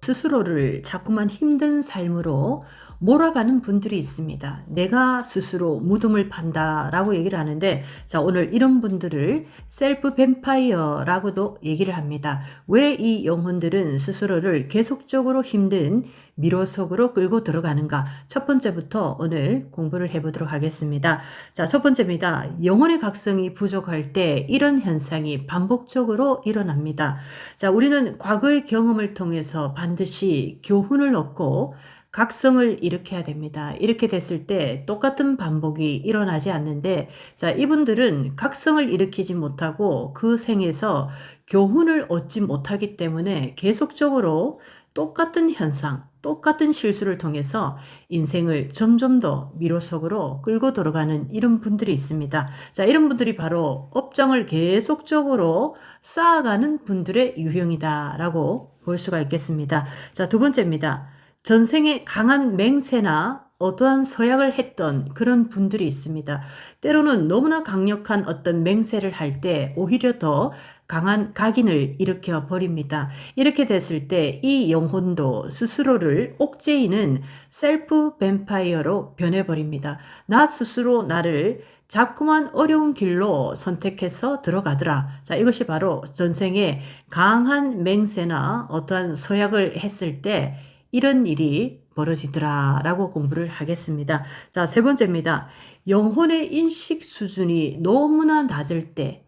스스로를 자꾸만 힘든 삶으로 몰아가는 분들이 있습니다. 내가 스스로 무덤을 판다라고 얘기를 하는데, 자, 오늘 이런 분들을 셀프 뱀파이어라고도 얘기를 합니다. 왜 이 영혼들은 스스로를 계속적으로 힘든 미로 속으로 끌고 들어가는가? 첫 번째부터 오늘 공부를 해보도록 하겠습니다. 자, 첫 번째입니다. 영혼의 각성이 부족할 때 이런 현상이 반복적으로 일어납니다. 자, 우리는 과거의 경험을 통해서 반드시 교훈을 얻고 각성을 일으켜야 됩니다. 이렇게 됐을 때 똑같은 반복이 일어나지 않는데, 자, 이분들은 각성을 일으키지 못하고 그 생에서 교훈을 얻지 못하기 때문에 계속적으로 똑같은 현상, 똑같은 실수를 통해서 인생을 점점 더 미로 속으로 끌고 들어가는 이런 분들이 있습니다. 자, 이런 분들이 바로 업장을 계속적으로 쌓아가는 분들의 유형이다라고 볼 수가 있겠습니다. 자, 두 번째입니다. 전생에 강한 맹세나 어떠한 서약을 했던 그런 분들이 있습니다. 때로는 너무나 강력한 어떤 맹세를 할 때 오히려 더 강한 각인을 일으켜 버립니다. 이렇게 됐을 때 이 영혼도 스스로를 옥죄이는 셀프 뱀파이어로 변해버립니다. 나 스스로 나를 자꾸만 어려운 길로 선택해서 들어가더라. 자, 이것이 바로 전생에 강한 맹세나 어떠한 서약을 했을 때 이런 일이 벌어지더라 라고 공부를 하겠습니다. 자, 세 번째입니다. 영혼의 인식 수준이 너무나 낮을 때,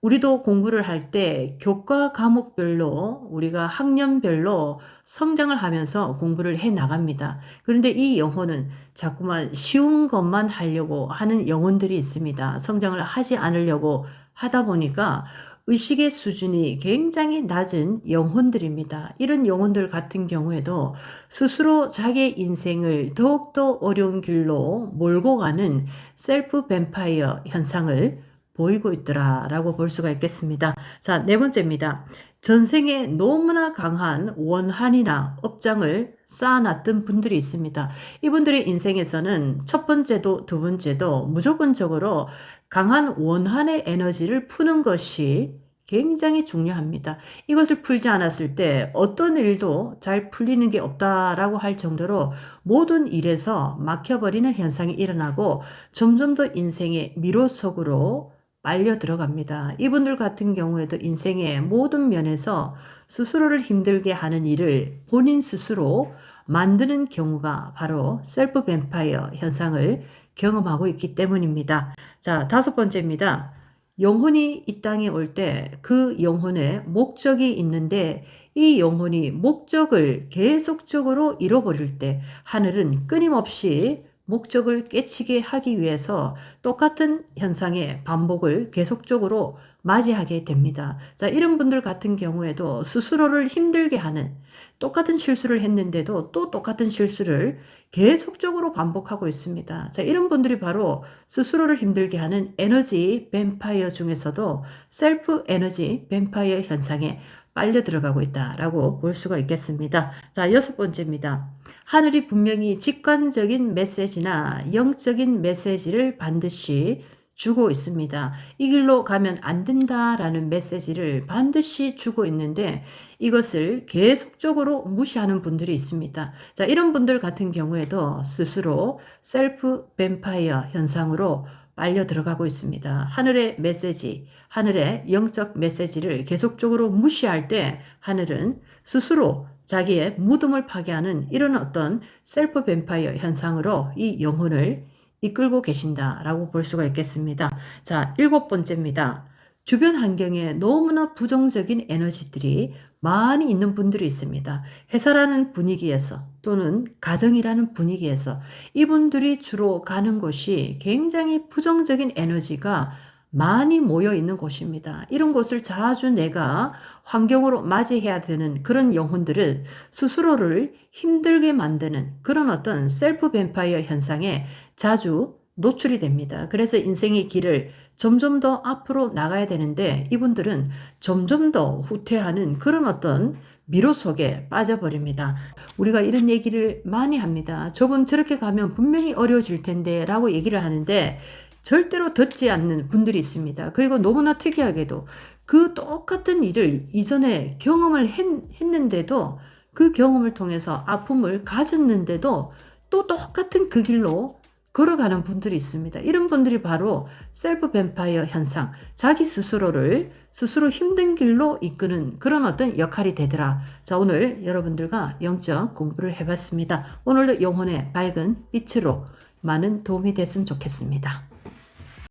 우리도 공부를 할 때 교과 과목별로 우리가 학년별로 성장을 하면서 공부를 해 나갑니다. 그런데 이 영혼은 자꾸만 쉬운 것만 하려고 하는 영혼들이 있습니다. 성장을 하지 않으려고 하다 보니까 의식의 수준이 굉장히 낮은 영혼들입니다. 이런 영혼들 같은 경우에도 스스로 자기의 인생을 더욱더 어려운 길로 몰고 가는 셀프 뱀파이어 현상을 보이고 있더라라고 볼 수가 있겠습니다. 자, 네 번째입니다. 전생에 너무나 강한 원한이나 업장을 쌓아놨던 분들이 있습니다. 이분들의 인생에서는 첫 번째도 두 번째도 무조건적으로 강한 원한의 에너지를 푸는 것이 굉장히 중요합니다. 이것을 풀지 않았을 때 어떤 일도 잘 풀리는 게 없다라고 할 정도로 모든 일에서 막혀버리는 현상이 일어나고 점점 더 인생의 미로 속으로 빨려 들어갑니다. 이분들 같은 경우에도 인생의 모든 면에서 스스로를 힘들게 하는 일을 본인 스스로 만드는 경우가 바로 셀프 뱀파이어 현상을 경험하고 있기 때문입니다. 자, 다섯 번째입니다. 영혼이 이 땅에 올 때 그 영혼의 목적이 있는데 이 영혼이 목적을 계속적으로 잃어버릴 때 하늘은 끊임없이 목적을 깨치게 하기 위해서 똑같은 현상의 반복을 계속적으로 맞이하게 됩니다. 자, 이런 분들 같은 경우에도 스스로를 힘들게 하는 똑같은 실수를 했는데도 또 똑같은 실수를 계속적으로 반복하고 있습니다. 자, 이런 분들이 바로 스스로를 힘들게 하는 에너지 뱀파이어 중에서도 셀프 에너지 뱀파이어 현상에 빨려 들어가고 있다라고 볼 수가 있겠습니다. 자, 여섯 번째입니다. 하늘이 분명히 직관적인 메시지나 영적인 메시지를 반드시 주고 있습니다. 이 길로 가면 안 된다라는 메시지를 반드시 주고 있는데 이것을 계속적으로 무시하는 분들이 있습니다. 자, 이런 분들 같은 경우에도 스스로 셀프 뱀파이어 현상으로 빨려 들어가고 있습니다. 하늘의 메시지, 하늘의 영적 메시지를 계속적으로 무시할 때 하늘은 스스로 자기의 무덤을 파괴하는 이런 어떤 셀프 뱀파이어 현상으로 이 영혼을 이끌고 계신다라고 볼 수가 있겠습니다. 자, 일곱 번째입니다. 주변 환경에 너무나 부정적인 에너지들이 많이 있는 분들이 있습니다. 회사라는 분위기에서 또는 가정이라는 분위기에서 이분들이 주로 가는 곳이 굉장히 부정적인 에너지가 많이 모여 있는 곳입니다. 이런 곳을 자주 내가 환경으로 맞이해야 되는 그런 영혼들은 스스로를 힘들게 만드는 그런 어떤 셀프 뱀파이어 현상에 자주 노출이 됩니다. 그래서 인생의 길을 점점 더 앞으로 나가야 되는데 이분들은 점점 더 후퇴하는 그런 어떤 미로 속에 빠져버립니다. 우리가 이런 얘기를 많이 합니다. 저분 저렇게 가면 분명히 어려워질 텐데 라고 얘기를 하는데 절대로 듣지 않는 분들이 있습니다. 그리고 너무나 특이하게도 그 똑같은 일을 이전에 경험을 했는데도 그 경험을 통해서 아픔을 가졌는데도 또 똑같은 그 길로 걸어가는 분들이 있습니다. 이런 분들이 바로 셀프 뱀파이어 현상, 자기 스스로를 스스로 힘든 길로 이끄는 그런 어떤 역할이 되더라. 자, 오늘 여러분들과 영적 공부를 해봤습니다. 오늘도 영혼의 밝은 빛으로 많은 도움이 됐으면 좋겠습니다.